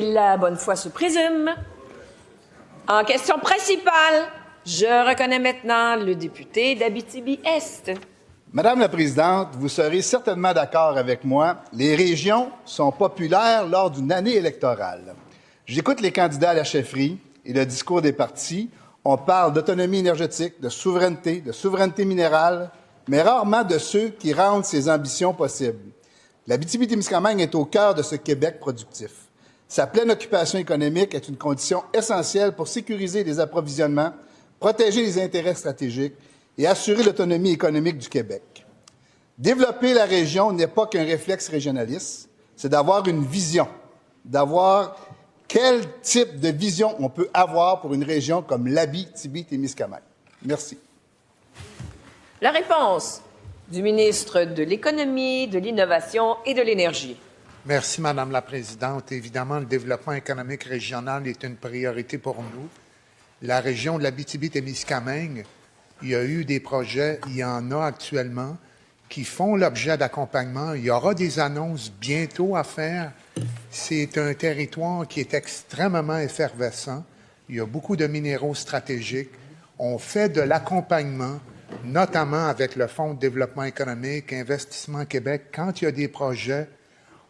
La bonne foi se présume. En question principale, je reconnais maintenant le député d'Abitibi-Est. Madame la Présidente, vous serez certainement d'accord avec moi, les régions sont populaires lors d'une année électorale. J'écoute les candidats à la chefferie et le discours des partis. On parle d'autonomie énergétique, de souveraineté minérale, mais rarement de ceux qui rendent ces ambitions possibles. L'Abitibi-Témiscamingue est au cœur de ce Québec productif. Sa pleine occupation économique est une condition essentielle pour sécuriser les approvisionnements, protéger les intérêts stratégiques et assurer l'autonomie économique du Québec. Développer la région n'est pas qu'un réflexe régionaliste, c'est d'avoir une vision, d'avoir quel type de vision on peut avoir pour une région comme l'Abitibi-Témiscamingue. Merci. La réponse du ministre de l'Économie, de l'Innovation et de l'Énergie. Merci, Madame la Présidente. Évidemment, le développement économique régional est une priorité pour nous. La région de l'Abitibi-Témiscamingue, il y a eu des projets, il y en a actuellement, qui font l'objet d'accompagnement. Il y aura des annonces bientôt à faire. C'est un territoire qui est extrêmement effervescent. Il y a beaucoup de minéraux stratégiques. On fait de l'accompagnement, notamment avec le Fonds de développement économique, Investissement Québec. Quand il y a des projets,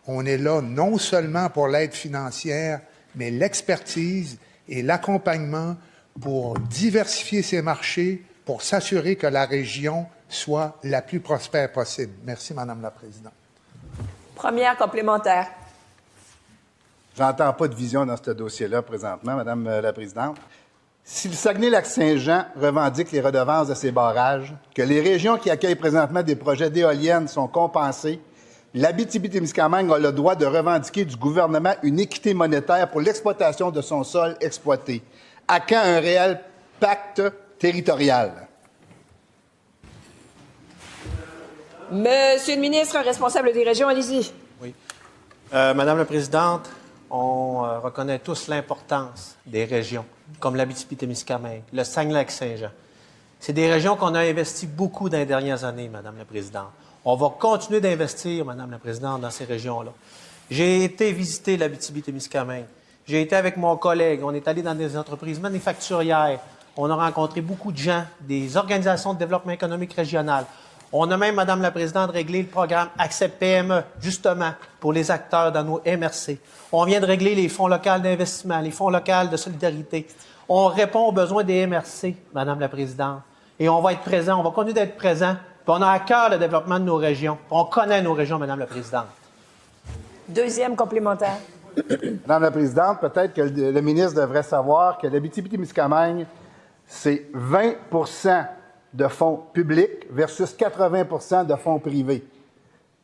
on est là non seulement pour l'aide financière, mais l'expertise et l'accompagnement pour diversifier ces marchés, pour s'assurer que la région soit la plus prospère possible. Merci, Madame la Présidente. Première complémentaire. J'entends pas de vision dans ce dossier-là présentement, Madame la Présidente. Si le Saguenay-Lac-Saint-Jean revendique les redevances de ces barrages, que les régions qui accueillent présentement des projets d'éoliennes sont compensées, l'Abitibi-Témiscamingue a le droit de revendiquer du gouvernement une équité monétaire pour l'exploitation de son sol exploité. À quand un réel pacte territorial? Monsieur le ministre responsable des régions, allez-y. Oui. Madame la Présidente, on reconnaît tous l'importance des régions, comme l'Abitibi-Témiscamingue, le Saguenay-Lac-Saint-Jean. C'est des régions qu'on a investi beaucoup dans les dernières années, Madame la Présidente. On va continuer d'investir, Madame la Présidente, dans ces régions-là. J'ai été visiter l'Abitibi-Témiscamingue. J'ai été avec mon collègue. On est allé dans des entreprises manufacturières. On a rencontré beaucoup de gens, des organisations de développement économique régional. On a même, Madame la Présidente, réglé le programme Accept PME, justement, pour les acteurs dans nos MRC. On vient de régler les fonds locaux d'investissement, les fonds locaux de solidarité. On répond aux besoins des MRC, Madame la Présidente. Et on va être présent, on va continuer d'être présent. Puis on a à cœur le développement de nos régions. On connaît nos régions, Madame la Présidente. Deuxième complémentaire. Madame la Présidente, peut-être que le ministre devrait savoir que l'Abitibi-Témiscamingue, c'est 20 de fonds publics versus 80 de fonds privés.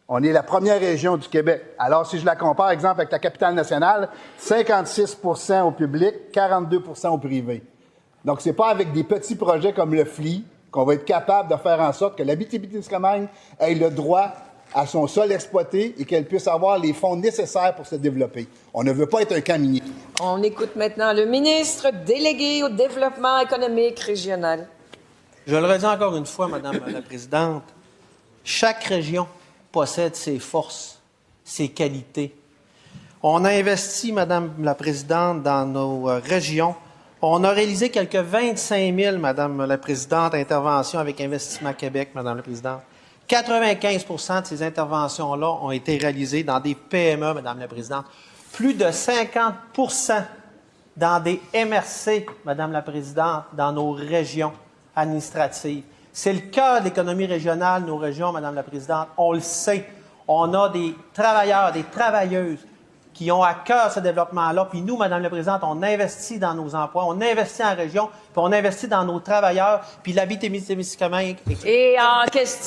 On est la première région du Québec. Alors, si je la compare, exemple, avec la capitale nationale, 56 au public, 42 au privé. Donc, c'est pas avec des petits projets comme le FLI qu'on va être capable de faire en sorte que l'Abitibi-Témiscamingue ait le droit à son sol exploité et qu'elle puisse avoir les fonds nécessaires pour se développer. On ne veut pas être un camp minier. On écoute maintenant le ministre délégué au développement économique régional. Je le redis encore une fois, Madame la Présidente, chaque région possède ses forces, ses qualités. On a investi, Madame la Présidente, dans nos régions. On a réalisé quelques 25 000, Madame la Présidente, interventions avec Investissement Québec, Madame la Présidente. 95 de ces interventions-là ont été réalisées dans des PME, Madame la Présidente. Plus de 50 dans des MRC, Madame la Présidente, dans nos régions administratives. C'est le cœur de l'économie régionale, nos régions, Madame la Présidente. On le sait. On a des travailleurs, des travailleuses qui ont à cœur ce développement-là. Puis nous, Madame la Présidente, on investit dans nos emplois, on investit en région, puis on investit dans nos travailleurs, puis l'Abitibi-Témiscamingue. Et en question...